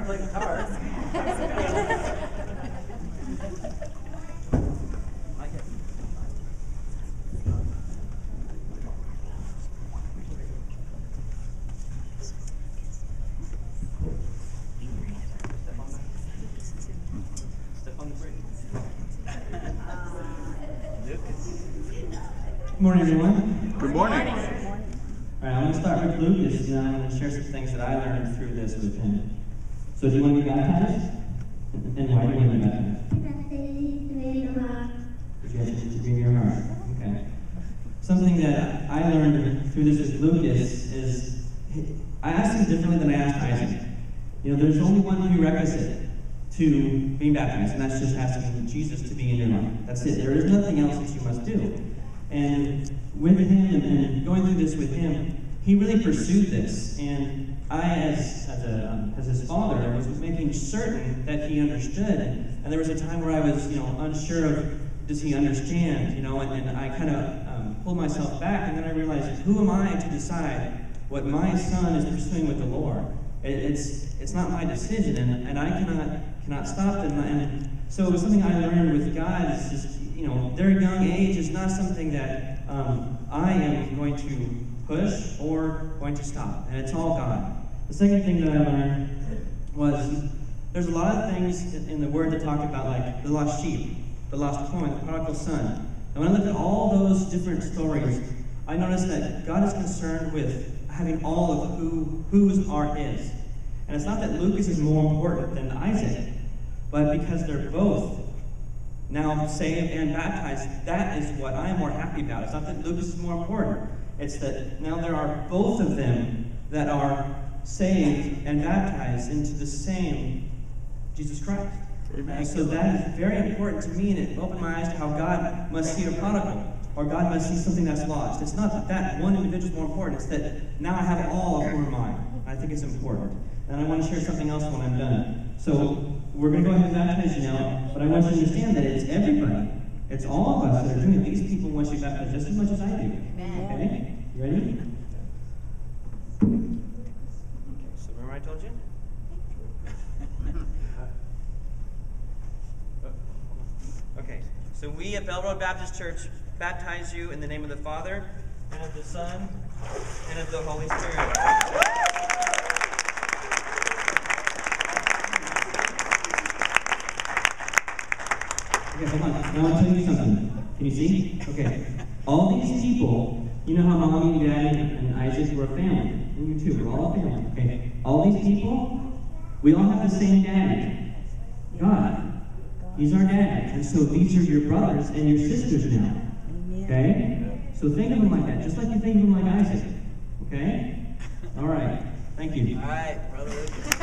start playing guitar. Good morning, everyone. Good morning. All right, I'm going to start with Lucas, and I'm going to share some things that I learned through this with him. So, do you want to be baptized? And why do you want to be baptized? Because to be in your heart. Okay. Something that I learned through this with Lucas is I asked him differently than I asked Isaac. You know, there's only one prerequisite to being baptized, and that's just asking Jesus to be in your life. That's it. There is nothing else that you must do. And with him and going through this with him, he really pursued this. And I, as his father, I was making certain that he understood. And there was a time where I was, unsure of, does he understand? And I kind of pulled myself back, and then I realized, who am I to decide what my son is pursuing with the Lord? It's not my decision, and I cannot stop them. And so it was something I learned with God. It's just, their young age is not something that I am going to push or going to stop, and it's all God. The second thing that I learned was there's a lot of things in the Word that talk about, like the lost sheep, the lost coin, the prodigal son. And when I look at all those different stories, I noticed that God is concerned with having all of whose art is. And it's not that Lucas is more important than Isaac, but because they're both now saved and baptized, that is what I'm more happy about. It's not that Lucas is more important. It's that now there are both of them that are saved and baptized into the same Jesus Christ. And so that is very important to me, and it opened my eyes to how God must see a prodigal, or God must see something that's lost. It's not that one individual is more important. It's that now I have all of who are mine. I think it's important. And I want to share something else when I'm done. So we're going to go ahead and baptize you now, but I want you to understand that it's everybody. It's all of us that are doing it. These people want you baptized just as much as I do. Okay? You ready? Okay, so remember I told you? Okay, so we at Bell Road Baptist Church baptize you in the name of the Father, and of the Son, and of the Holy Spirit. Okay, hold on. Now I want to tell you something. Can you see? Okay. All these people, you know how Mommy and Daddy and Isaac were a family. And you too, we're all a family. Okay. All these people, we all have the same daddy. God. He's our daddy. And so these are your brothers and your sisters now. Okay? So think of them like that, just like you think of them like Isaac. Okay? All right. Thank you. All right, Brother Lucas.